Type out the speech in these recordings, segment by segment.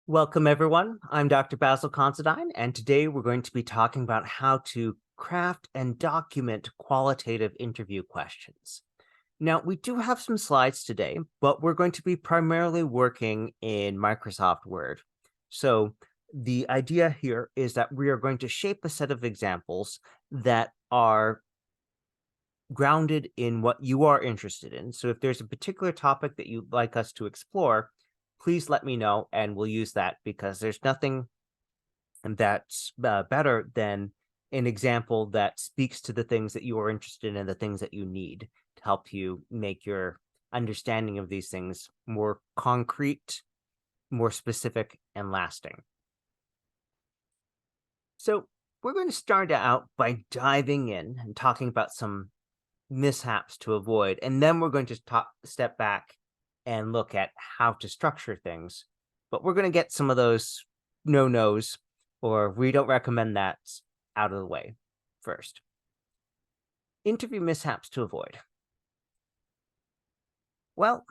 Welcome, everyone. I'm Dr. Basil Considine, and today we're going to be talking about how to craft and document qualitative interview questions. Now, we do have some slides today, but we're going to be primarily working in Microsoft Word. So the idea here is that we are going to shape a set of examples that are grounded in what you are interested in. So if there's a particular topic that you'd like us to explore, please let me know and we'll use that because there's nothing that's better than an example that speaks to the things that you are interested in and the things that you need to help you make your understanding of these things more concrete, more specific, and lasting. So we're going to start out by diving in and talking about some mishaps to avoid. And then we're going to step back and look at how to structure things. But we're going to get some of those no-nos, or we don't recommend that, out of the way first. Interview mishaps to avoid. Well,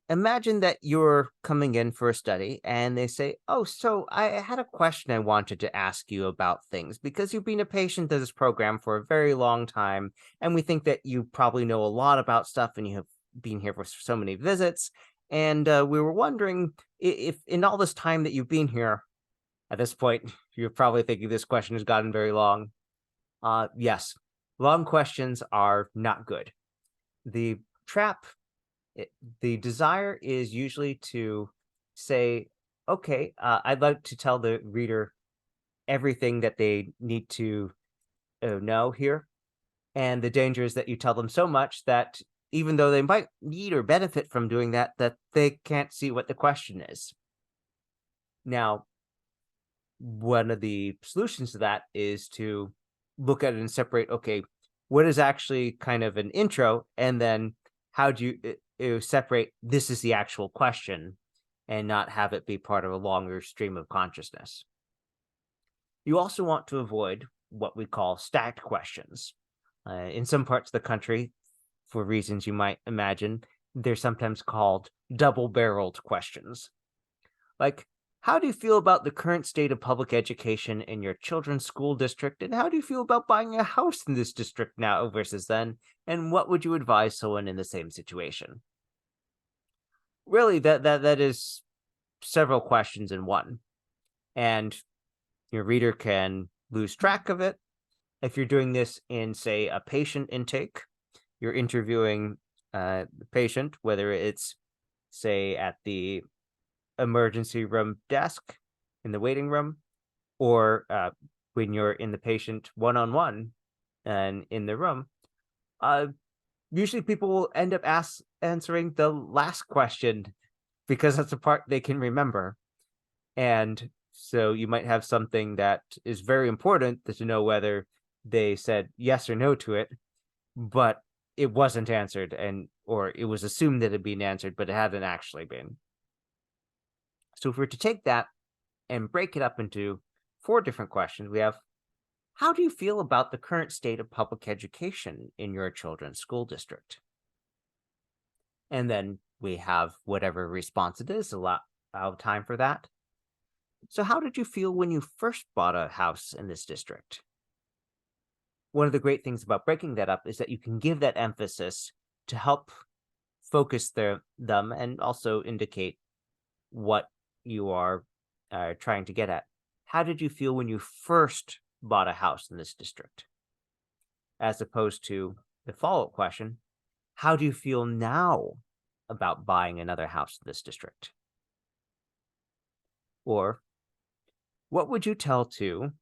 imagine that you're coming in for a study and they say, "Oh, so I had a question I wanted to ask you about things because you've been a patient of this program for a very long time. And we think that you probably know a lot about stuff and you have been here for so many visits. And we were wondering if in all this time that you've been here, at this point, you're probably thinking this question has gotten very long. Yes, long questions are not good. The trap the desire is usually to say, okay, I'd like to tell the reader everything that they need to know here. And the danger is that you tell them so much that even though they might need or benefit from doing that, that they can't see what the question is. Now, one of the solutions to that is to look at it and separate, okay, what is actually kind of an intro, and then how do you separate this is the actual question and not have it be part of a longer stream of consciousness. You also want to avoid what we call stacked questions. In some parts of the country, for reasons you might imagine, they're sometimes called double-barreled questions. Like, how do you feel about the current state of public education in your children's school district? And how do you feel about buying a house in this district now versus then? And what would you advise someone in the same situation? Really, that is several questions in one. And your reader can lose track of it. If you're doing this in, say, a patient intake, you're interviewing the patient, whether it's, say, at the emergency room desk in the waiting room, or when you're in the patient one-on-one and in the room, uh, usually people will end up answering the last question because that's the part they can remember. And so you might have something that is very important to know whether they said yes or no to it, but it wasn't answered, and or it was assumed that it had been answered, but it hadn't actually been. So if we were to take that and break it up into 4 different questions, we have, how do you feel about the current state of public education in your children's school district? And then we have whatever response it is, allow time for that. So how did you feel when you first bought a house in this district? One of the great things about breaking that up is that you can give that emphasis to help focus them and also indicate what you are trying to get at. How did you feel when you first bought a house in this district? As opposed to the follow-up question, how do you feel now about buying another house in this district? Or what would you tell to,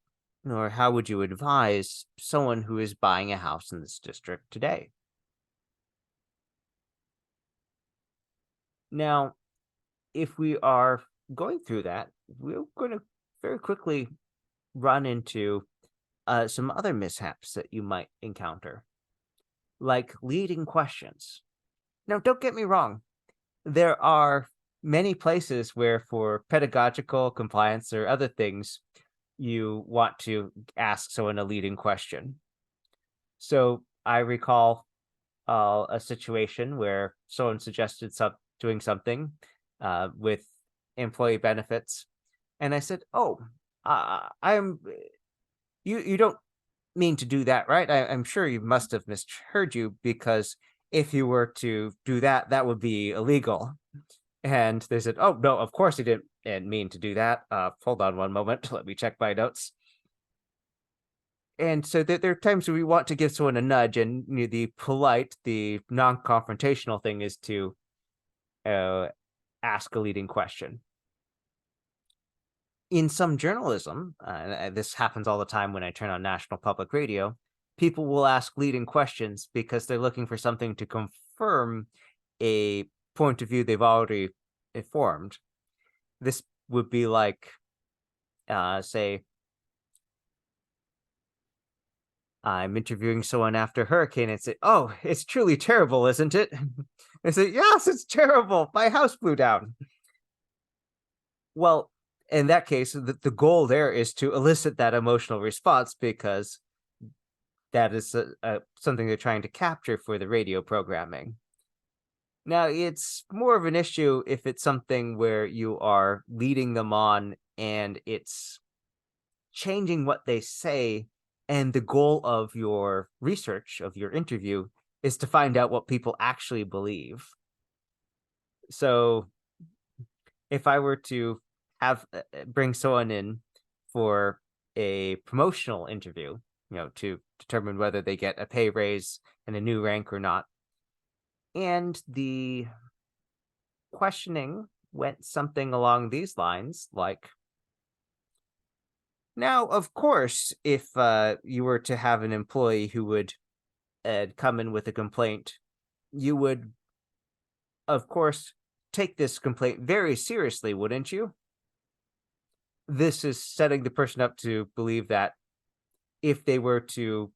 or how would you advise someone who is buying a house in this district today? Now, if we are going through that, we're going to very quickly run into some other mishaps that you might encounter, like leading questions. Now, don't get me wrong. There are many places where for pedagogical compliance or other things, you want to ask someone a leading question. So I recall a situation where someone suggested doing something with employee benefits, And I said, "Oh, I'm you don't mean to do that, right? I'm sure you must have misheard you, because if you were to do that, that would be illegal." And they said, "Oh, no, of course he didn't mean to do that. Hold on one moment. Let me check my notes." And so there are times we want to give someone a nudge, and the polite, the non-confrontational thing is to uh, ask a leading question. In some journalism, this happens all the time when I turn on National Public Radio, people will ask leading questions because they're looking for something to confirm a point of view they've already formed. This would be like, say, I'm interviewing someone after a hurricane and say, "Oh, it's truly terrible, isn't it?" They say, "Yes, it's terrible. My house blew down." Well, in that case, the goal there is to elicit that emotional response, because that is something they're trying to capture for the radio programming. Now, it's more of an issue if it's something where you are leading them on and it's changing what they say, and the goal of your research, of your interview, is to find out what people actually believe. So if I were to have bring someone in for a promotional interview, to determine whether they get a pay raise and a new rank or not, and the questioning went something along these lines, like, now, of course, if you were to have an employee who would come in with a complaint, you would, of course, take this complaint very seriously, wouldn't you? This is setting the person up to believe that if they were to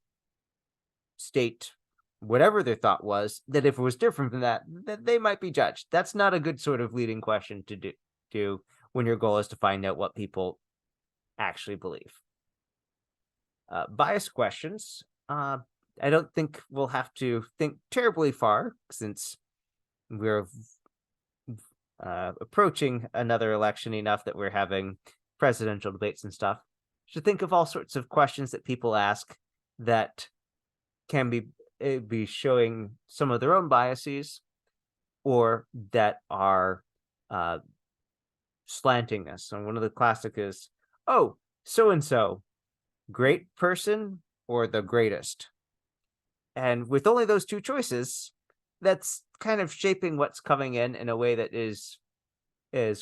state whatever their thought was, that if it was different from that, that they might be judged. That's not a good sort of leading question to do when your goal is to find out what people actually believe. Bias questions, I don't think we'll have to think terribly far, since we're approaching another election enough that we're having presidential debates and stuff. Should think of all sorts of questions that people ask that can be showing some of their own biases, or that are slanting us. And one of the classic is, "Oh, so and so, great person or the greatest?" And with only those two choices, that's kind of shaping what's coming in a way that is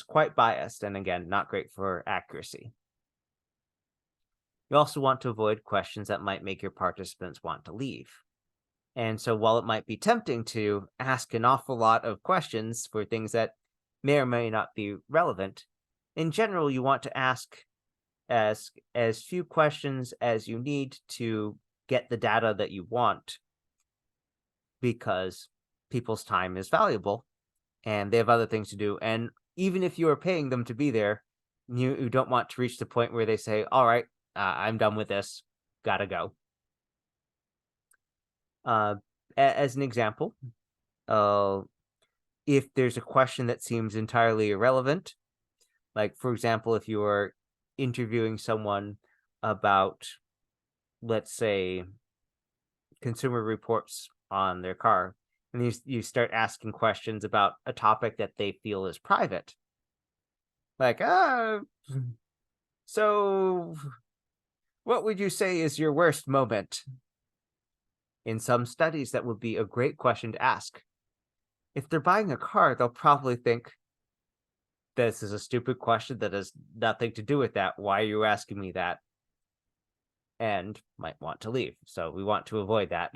quite biased, and again, not great for accuracy. You also want to avoid questions that might make your participants want to leave. And so while it might be tempting to ask an awful lot of questions for things that may or may not be relevant, in general, you want to ask as few questions as you need to get the data that you want, because people's time is valuable and they have other things to do. And even if you are paying them to be there, you don't want to reach the point where they say, "All right, I'm done with this, gotta go." Uh, as an example, uh, if there's a question that seems entirely irrelevant, like, for example, if you are interviewing someone about, let's say, Consumer Reports on their car, and you start asking questions about a topic that they feel is private, like, so what would you say is your worst moment? In some studies, that would be a great question to ask. If they're buying a car, they'll probably think, "This is a stupid question that has nothing to do with that. Why are you asking me that?" And might want to leave. So we want to avoid that.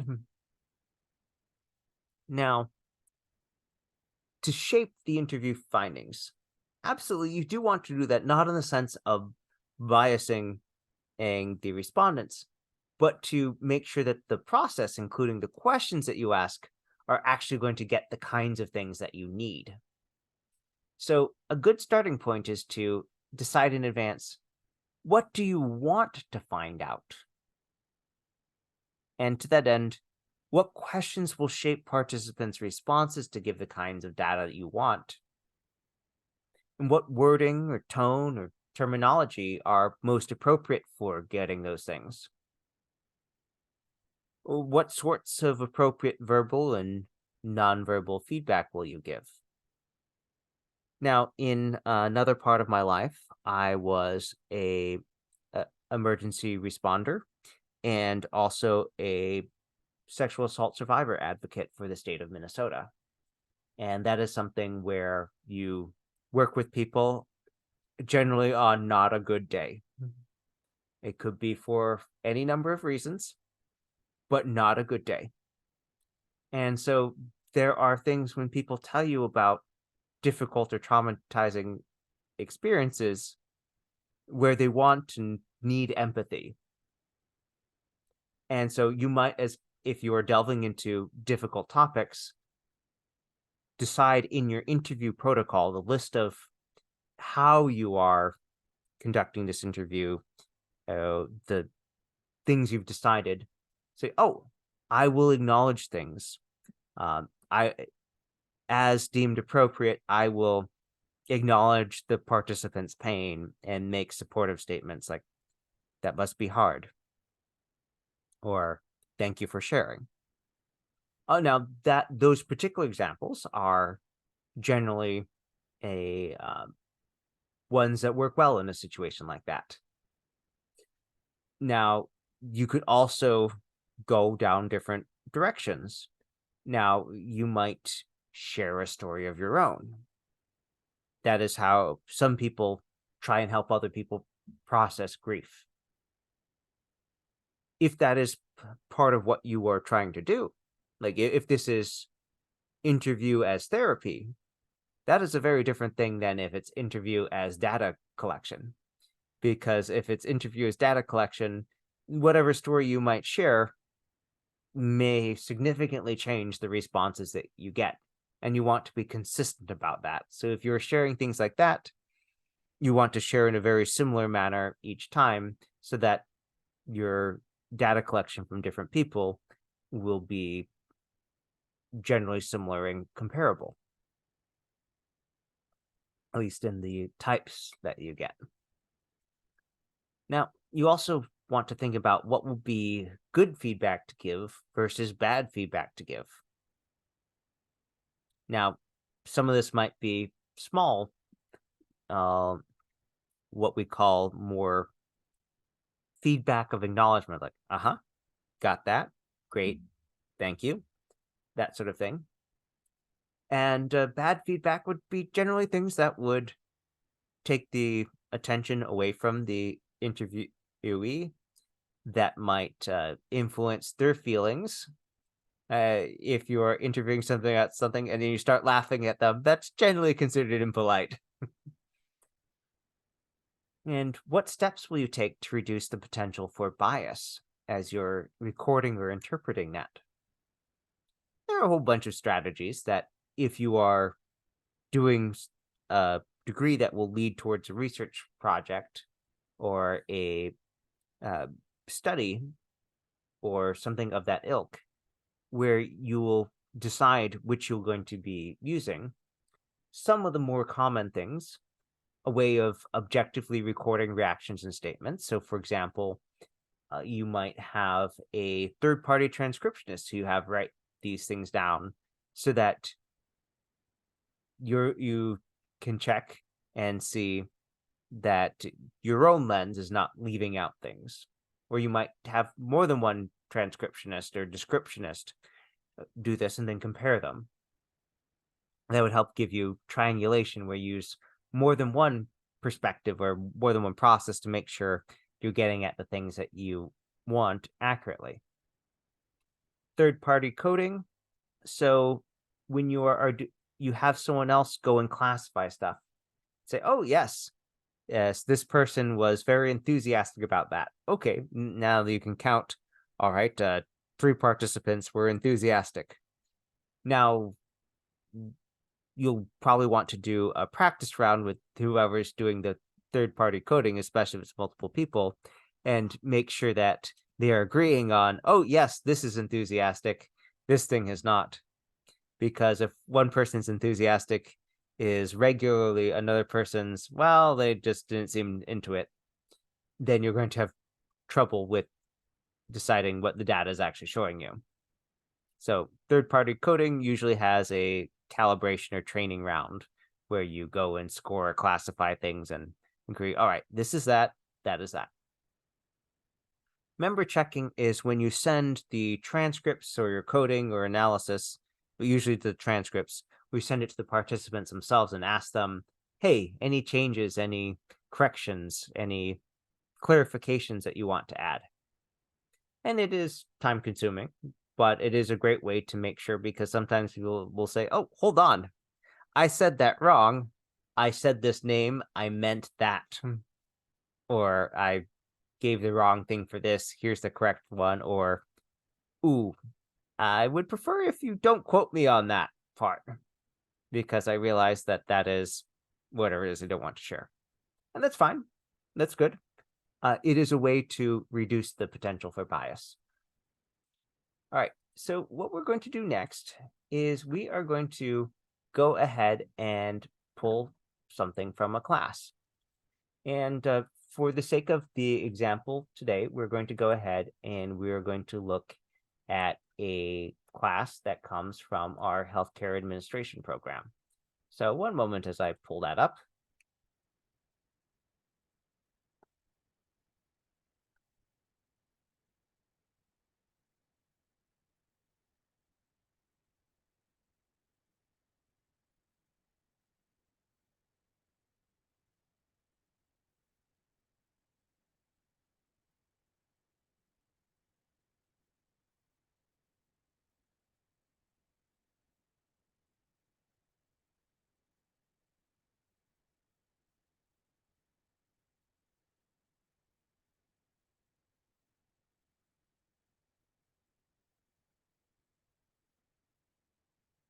Now, to shape the interview findings, absolutely, you do want to do that, not in the sense of biasing the respondents, but to make sure that the process, including the questions that you ask, are actually going to get the kinds of things that you need. So a good starting point is to decide in advance, what do you want to find out? And to that end, what questions will shape participants' responses to give the kinds of data that you want? And what wording or tone or terminology are most appropriate for getting those things? What sorts of appropriate verbal and nonverbal feedback will you give? Now, in another part of my life, I was a emergency responder and also a sexual assault survivor advocate for the state of Minnesota. And that is something where you work with people generally on not a good day. It could be for any number of reasons, but not a good day. And so there are things when people tell you about difficult or traumatizing experiences where they want and need empathy. And so you might, as if you are delving into difficult topics, decide in your interview protocol the list of how you are conducting this interview, the things you've decided. Say, oh, I will acknowledge things. I, as deemed appropriate, I will acknowledge the participant's pain and make supportive statements like, that must be hard, or thank you for sharing. Oh, now that those particular examples are generally a ones that work well in a situation like that. Now, you could also go down different directions. Now, you might share a story of your own. That is how some people try and help other people process grief. If that is part of what you are trying to do, like if this is interview as therapy, that is a very different thing than if it's interview as data collection. Because if it's interview as data collection, whatever story you might share may significantly change the responses that you get. And you want to be consistent about that. So if you're sharing things like that, you want to share in a very similar manner each time so that your data collection from different people will be generally similar and comparable, at least in the types that you get. Now, you also want to think about what will be good feedback to give versus bad feedback to give. Now, some of this might be small, what we call more feedback of acknowledgement, like, got that, great, thank you, that sort of thing. And bad feedback would be generally things that would take the attention away from the interviewee, that might influence their feelings. If you're interviewing something at something and then you start laughing at them, that's generally considered impolite. And what steps will you take to reduce the potential for bias as you're recording or interpreting that? There are a whole bunch of strategies that, if you are doing a degree that will lead towards a research project or a study or something of that ilk, where you will decide which you're going to be using, some of the more common things, a way of objectively recording reactions and statements. So, for example, you might have a third-party transcriptionist who have write these things down so that you can check and see that your own lens is not leaving out things. Or you might have more than one transcriptionist or descriptionist do this and then compare them. That would help give you triangulation, where you use more than one perspective or more than one process to make sure you're getting at the things that you want accurately. Third-party coding. So when you you have someone else go and classify stuff, say, oh, yes, this person was very enthusiastic about that. Okay, now that you can count, all right, 3 participants were enthusiastic. Now, you'll probably want to do a practice round with whoever's doing the third-party coding, especially if it's multiple people, and make sure that they are agreeing on, oh, yes, this is enthusiastic, this thing is not. Because if one person is enthusiastic is regularly another person's, well, they just didn't seem into it, then you're going to have trouble with deciding what the data is actually showing you. So third-party coding usually has a calibration or training round where you go and score or classify things and agree, all right, this is that, that is that. Member checking is when you send the transcripts or your coding or analysis, but usually the transcripts, we send it to the participants themselves and ask them, hey, any changes, any corrections, any clarifications that you want to add. And it is time consuming, but it is a great way to make sure, because sometimes people will say, oh, hold on, I said that wrong. I said this name, I meant that. Or I gave the wrong thing for this. Here's the correct one. Or, ooh, I would prefer if you don't quote me on that part, because I realize that that is whatever it is I don't want to share. And that's fine. That's good. It is a way to reduce the potential for bias. All right. So what we're going to do next is we are going to go ahead and pull something from a class. And for the sake of the example today, we're going to go ahead and we're going to look at a class that comes from our healthcare administration program. So one moment as I pull that up.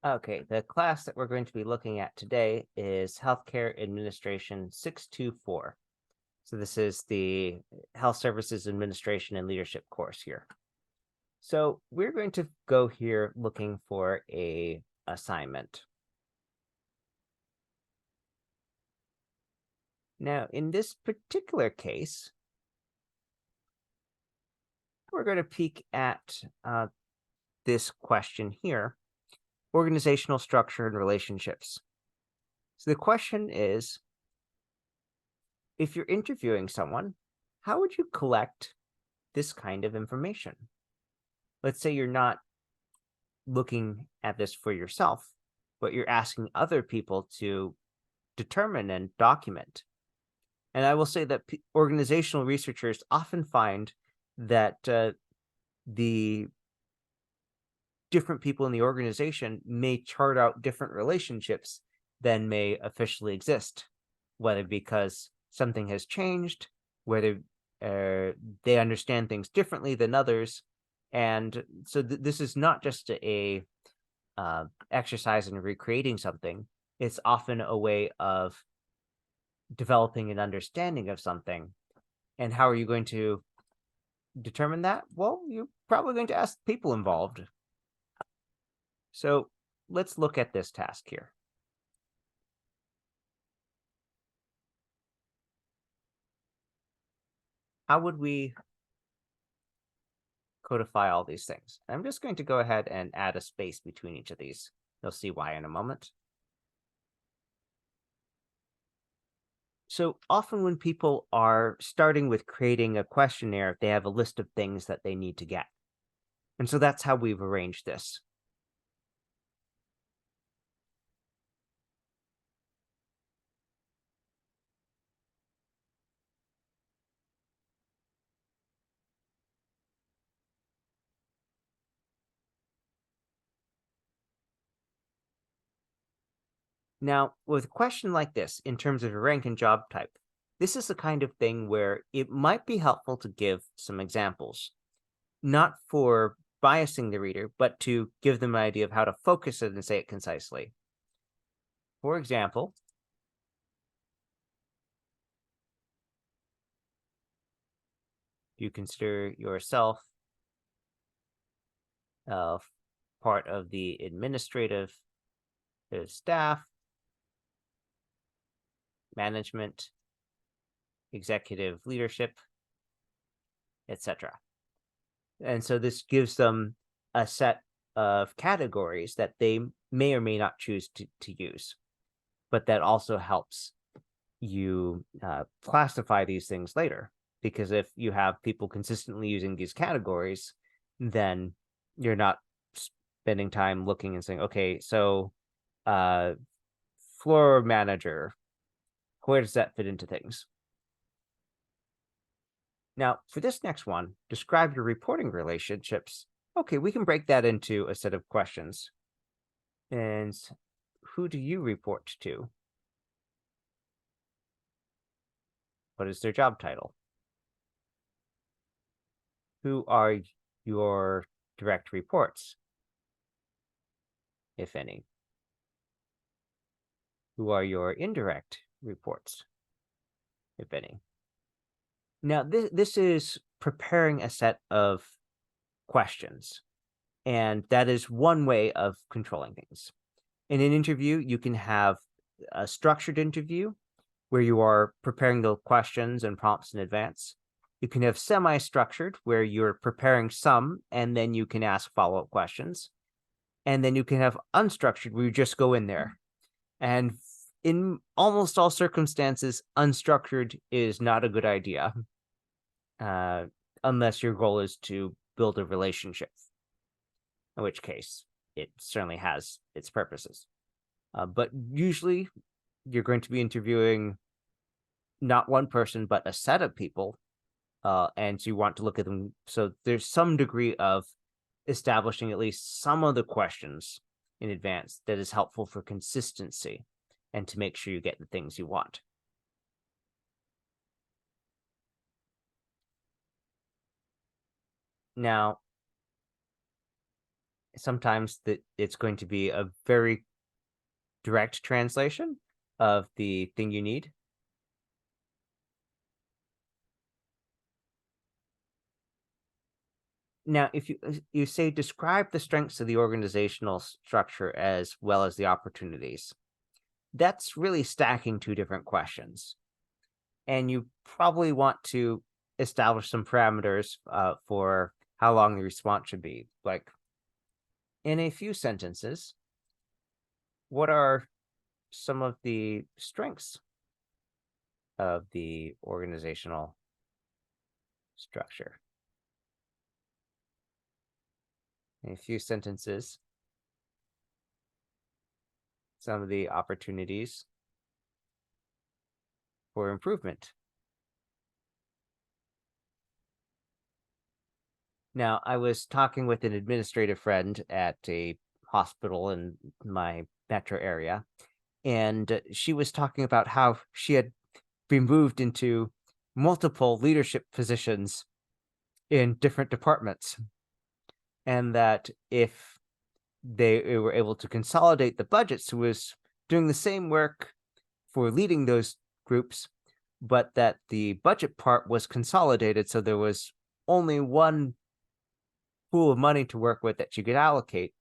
Okay, the class that we're going to be looking at today is Healthcare Administration 624. So this is the Health Services Administration and Leadership course here. So we're going to go here looking for a assignment. Now, in this particular case, we're going to peek at this question here, organizational structure and relationships. So the question is, if you're interviewing someone, how would you collect this kind of information? Let's say you're not looking at this for yourself, but you're asking other people to determine and document. And I will say that organizational researchers often find that the different people in the organization may chart out different relationships than may officially exist, whether because something has changed, whether they understand things differently than others. And so this is not just a exercise in recreating something. It's often a way of developing an understanding of something. And how are you going to determine that? Well, you're probably going to ask people involved. So let's look at this task here. How would we codify all these things? I'm just going to go ahead and add a space between each of these. You'll see why in a moment. So often when people are starting with creating a questionnaire, they have a list of things that they need to get. And so that's how we've arranged this. Now, with a question like this, in terms of a rank and job type, this is the kind of thing where it might be helpful to give some examples, not for biasing the reader, but to give them an idea of how to focus it and say it concisely. For example, you consider yourself part of the administrative staff, management, executive leadership, etc. And so this gives them a set of categories that they may or may not choose to use, but that also helps you classify these things later. Because if you have people consistently using these categories, then you're not spending time looking and saying, okay, so floor manager, where does that fit into things? Now, for this next one, describe your reporting relationships. Okay, we can break that into a set of questions. And who do you report to? What is their job title? Who are your direct reports, if any? Who are your indirect reports, if any? Now, this is preparing a set of questions, and that is one way of controlling things. In an interview, you can have a structured interview where you are preparing the questions and prompts in advance. You can have semi-structured where you're preparing some and then you can ask follow-up questions. And then you can have unstructured where you just go in there. And in almost all circumstances, unstructured is not a good idea, unless your goal is to build a relationship, in which case it certainly has its purposes. But usually you're going to be interviewing not one person, but a set of people. And so you want to look at them. So there's some degree of establishing at least some of the questions in advance that is helpful for consistency and to make sure you get the things you want. Now, sometimes it's going to be a very direct translation of the thing you need. Now, if you say describe the strengths of the organizational structure as well as the opportunities, that's really stacking two different questions. And you probably want to establish some parameters for how long the response should be. Like, in a few sentences, what are some of the strengths of the organizational structure? In a few sentences, some of the opportunities for improvement. Now, I was talking with an administrative friend at a hospital in my metro area, and she was talking about how she had been moved into multiple leadership positions in different departments, and that if they were able to consolidate the budgets, who was doing the same work for leading those groups, but that the budget part was consolidated, so there was only one pool of money to work with that you could allocate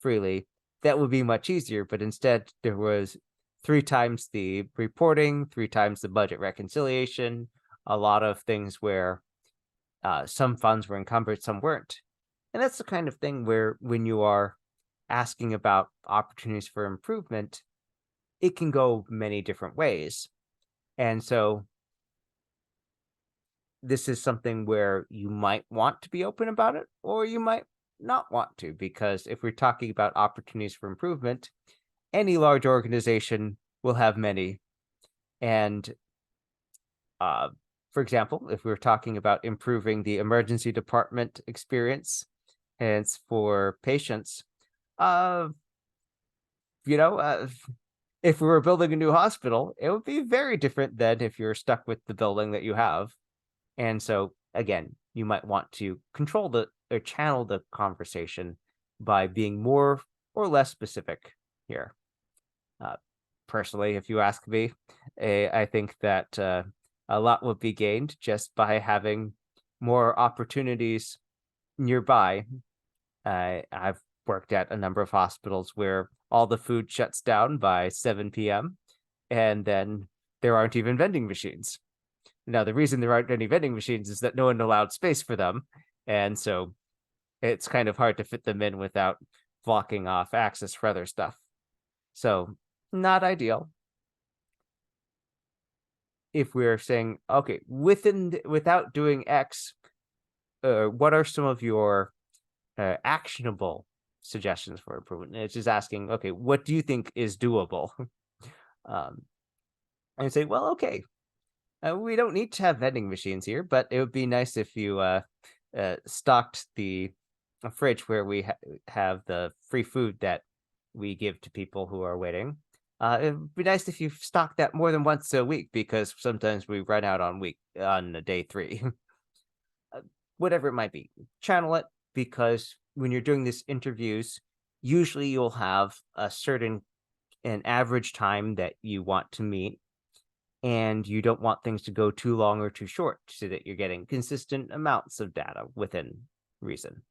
freely, that would be much easier. But instead, there was 3 times the reporting, 3 times the budget reconciliation, a lot of things where some funds were encumbered, some weren't. And that's the kind of thing where when you are asking about opportunities for improvement, it can go many different ways. And so this is something where you might want to be open about it, or you might not want to, because if we're talking about opportunities for improvement, any large organization will have many. And for example, if we're talking about improving the emergency department experience, and it's for patients, if we were building a new hospital, it would be very different than if you're stuck with the building that you have. And so, again, you might want to control or channel the conversation by being more or less specific here. Personally, if you ask me, I think that a lot would be gained just by having more opportunities nearby. I've worked at a number of hospitals where all the food shuts down by 7 p.m. and then there aren't even vending machines. Now, the reason there aren't any vending machines is that no one allowed space for them. And so it's kind of hard to fit them in without blocking off access for other stuff. So, not ideal. If we're saying, okay, without doing X, what are some of your actionable suggestions for improvement? And it's just asking, okay, what do you think is doable? And say, well, okay, we don't need to have vending machines here, but it would be nice if you stocked the fridge where we have the free food that we give to people who are waiting. It would be nice if you stock that more than once a week, because sometimes we run out on day 3. Whatever it might be, channel it, because when you're doing these interviews, usually you'll have an average time that you want to meet, and you don't want things to go too long or too short, so that you're getting consistent amounts of data within reason.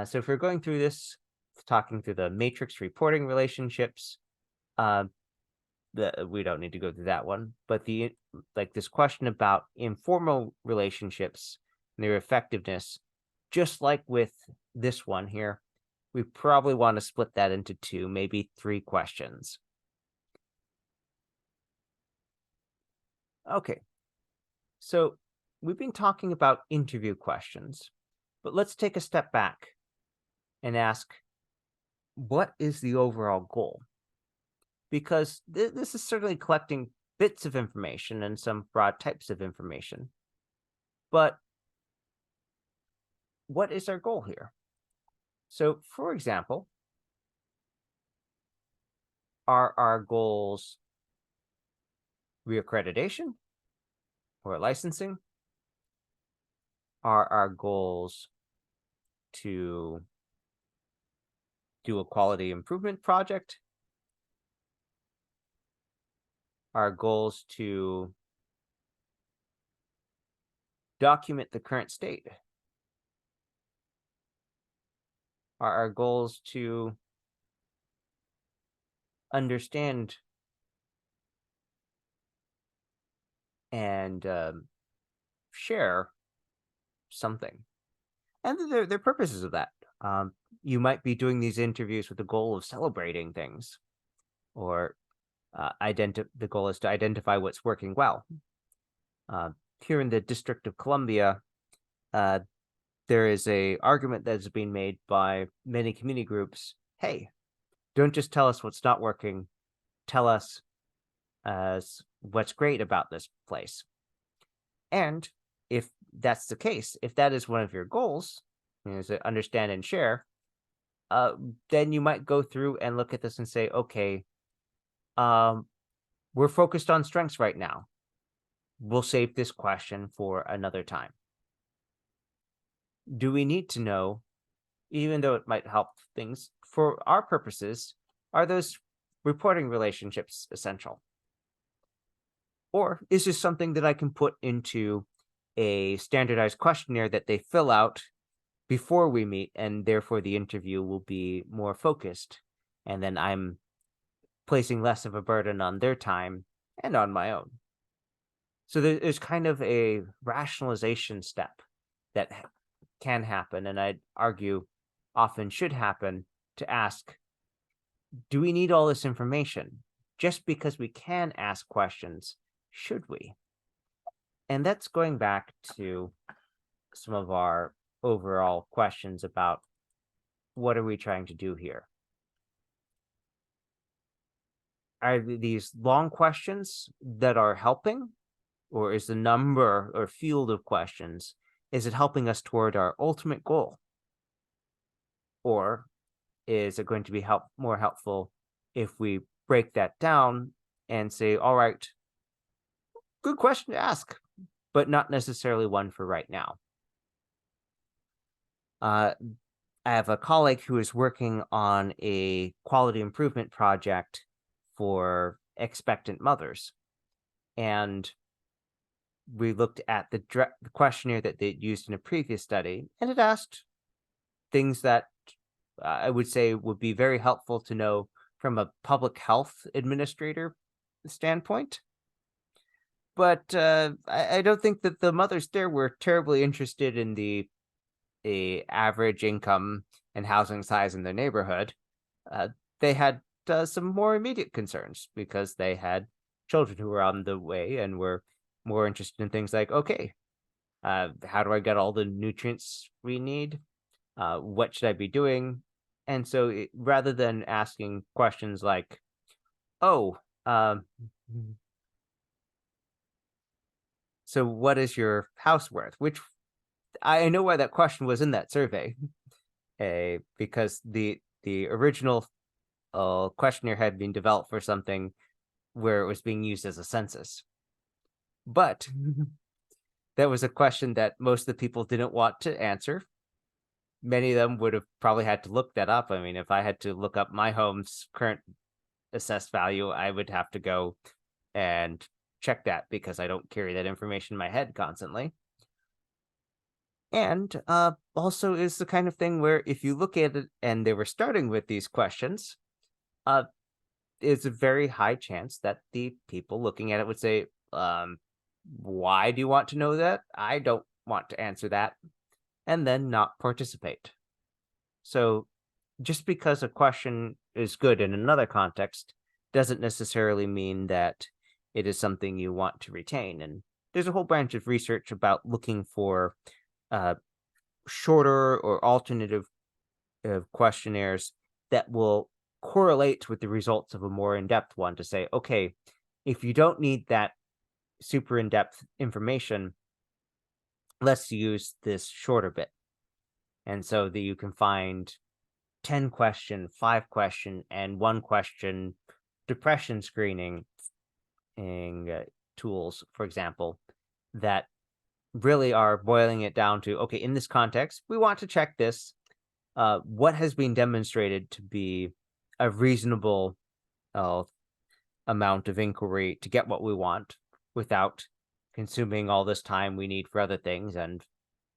So if we're going through this, talking through the matrix reporting relationships, we don't need to go through that one, but this question about informal relationships and their effectiveness, just like with this one here, we probably want to split that into 2, maybe 3 questions. Okay, so we've been talking about interview questions, but let's take a step back and ask, what is the overall goal? Because this is certainly collecting bits of information and some broad types of information, but what is our goal here? So, for example, are our goals reaccreditation or licensing? Are our goals to do a quality improvement project? Are goals to document the current state? Are our goals to understand and share something? And there are purposes of that. You might be doing these interviews with the goal of celebrating things, or the goal is to identify what's working well. Here in the District of Columbia, there is a argument that's being made by many community groups. Hey, don't just tell us what's not working. Tell us what's great about this place. And if that's the case, if that is one of your goals, to understand and share, then you might go through and look at this and say, okay, we're focused on strengths right now. We'll save this question for another time. Do we need to know, even though it might help things for our purposes, are those reporting relationships essential? Or is this something that I can put into a standardized questionnaire that they fill out before we meet, and therefore the interview will be more focused, and then I'm placing less of a burden on their time and on my own? So there's kind of a rationalization step that can happen, and I'd argue often should happen, to ask, do we need all this information? Just because we can ask questions, should we? And that's going back to some of our overall questions about what are we trying to do here? Are these long questions that are helping, or is the number or field of questions, is it helping us toward our ultimate goal? Or is it going to be more helpful if we break that down and say, all right, good question to ask, but not necessarily one for right now? I have a colleague who is working on a quality improvement project for expectant mothers. And we looked at the questionnaire that they used in a previous study, and it asked things that I would say would be very helpful to know from a public health administrator standpoint. But I don't think that the mothers there were terribly interested in the average income and housing size in their neighborhood. Uh, they had some more immediate concerns because they had children who were on the way and were more interested in things like, okay, how do I get all the nutrients we need? What should I be doing? And so rather than asking questions like, oh, um, so what is your house worth? Which I know why that question was in that survey, because the original questionnaire had been developed for something where it was being used as a census. But that was a question that most of the people didn't want to answer. Many of them would have probably had to look that up. I mean, if I had to look up my home's current assessed value, I would have to go and check that because I don't carry that information in my head constantly. And also is the kind of thing where if you look at it and they were starting with these questions, uh, it's a very high chance that the people looking at it would say, why do you want to know that? I don't want to answer that, and then not participate. So just because a question is good in another context doesn't necessarily mean that it is something you want to retain. And there's a whole branch of research about looking for uh, shorter or alternative questionnaires that will correlate with the results of a more in-depth one to say, okay, if you don't need that super in-depth information, let's use this shorter bit. And so that you can find 10 question, 5 question, and 1 question depression screening tools, for example, that really are boiling it down to, okay, in this context, we want to check this. What has been demonstrated to be a reasonable uh, amount of inquiry to get what we want without consuming all this time we need for other things and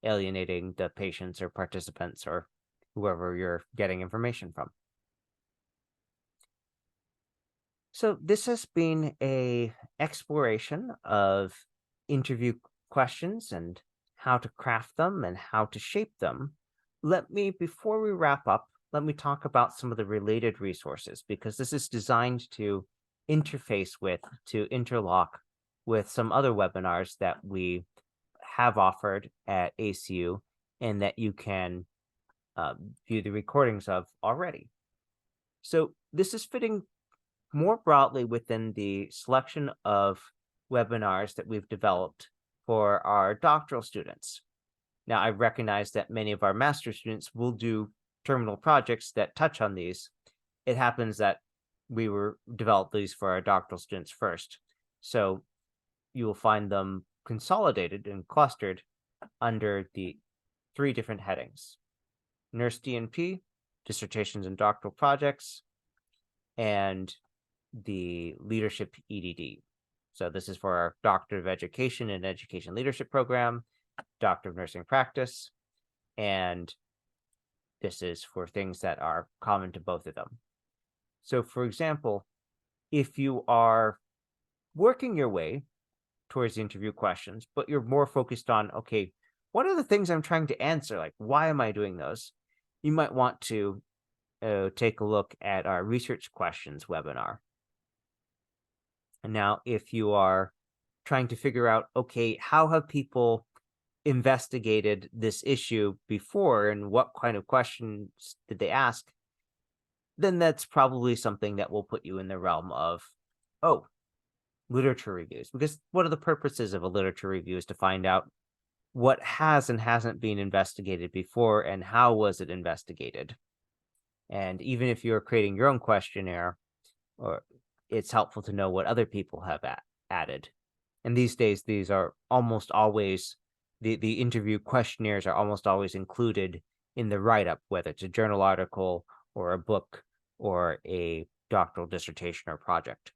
alienating the patients or participants or whoever you're getting information from. So this has been a exploration of interview questions and how to craft them and how to shape them. Before we wrap up, let me talk about some of the related resources because this is designed to interface with, to interlock with some other webinars that we have offered at ACU and that you can view the recordings of already. So this is fitting more broadly within the selection of webinars that we've developed for our doctoral students. Now, I recognize that many of our master's students will do terminal projects that touch on these. It happens that we were developed these for our doctoral students first. So you will find them consolidated and clustered under the 3 different headings: Nurse DNP, dissertations and doctoral projects, and the leadership EDD. So this is for our Doctor of Education and Education Leadership program, Doctor of Nursing Practice, and this is for things that are common to both of them. So for example, if you are working your way towards the interview questions, but you're more focused on, okay, what are the things I'm trying to answer? Like, why am I doing those? You might want to take a look at our research questions webinar. And now, if you are trying to figure out, okay, how have people investigated this issue before and what kind of questions did they ask, then that's probably something that will put you in the realm of, oh, literature reviews. Because one of the purposes of a literature review is to find out what has and hasn't been investigated before and how was it investigated. And even if you're creating your own questionnaire, or it's helpful to know what other people have added. And these days, these are almost always, the interview questionnaires are almost always included in the write-up, whether it's a journal article or a book or a doctoral dissertation or project.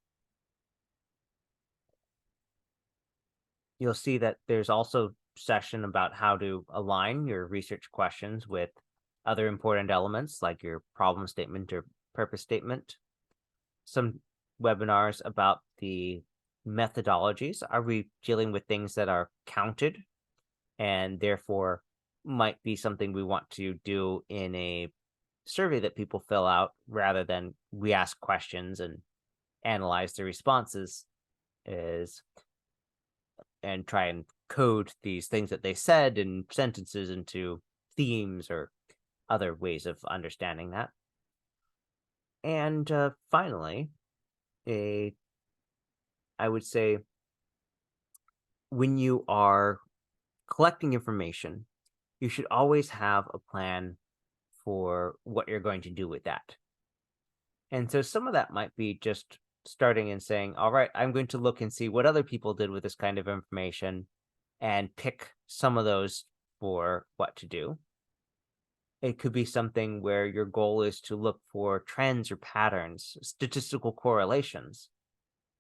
You'll see that there's also session about how to align your research questions with other important elements like your problem statement or purpose statement. Some webinars about the methodologies? Are we dealing with things that are counted and therefore might be something we want to do in a survey that people fill out rather than we ask questions and analyze the responses is and try and code these things that they said in sentences into themes or other ways of understanding that. And finally, a I would say when you are collecting information, you should always have a plan for what you're going to do with that. And so some of that might be just starting and saying, all right, I'm going to look and see what other people did with this kind of information and pick some of those for what to do. It could be something where your goal is to look for trends or patterns, statistical correlations,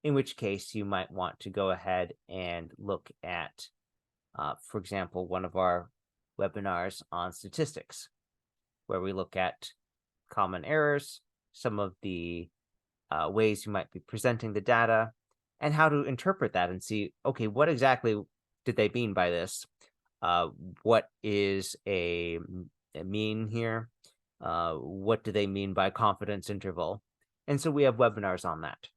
in which case you might want to go ahead and look at, for example, one of our webinars on statistics, where we look at common errors, some of the ways you might be presenting the data, and how to interpret that and see, okay, what exactly did they mean by this? What is a mean here? What do they mean by confidence interval? And so we have webinars on that.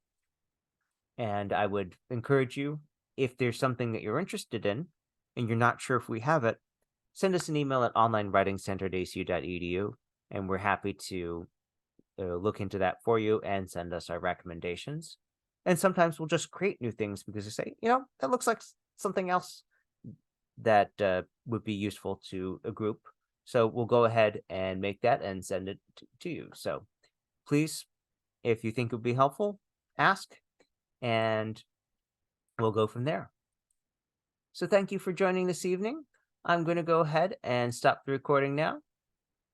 And I would encourage you, if there's something that you're interested in and you're not sure if we have it, send us an email at onlinewritingcenter@acu.edu, and we're happy to look into that for you and send us our recommendations. And sometimes we'll just create new things because we say, that looks like something else that would be useful to a group. So we'll go ahead and make that and send it to you. So please, if you think it would be helpful, ask, and we'll go from there. So thank you for joining this evening. I'm going to go ahead and stop the recording now.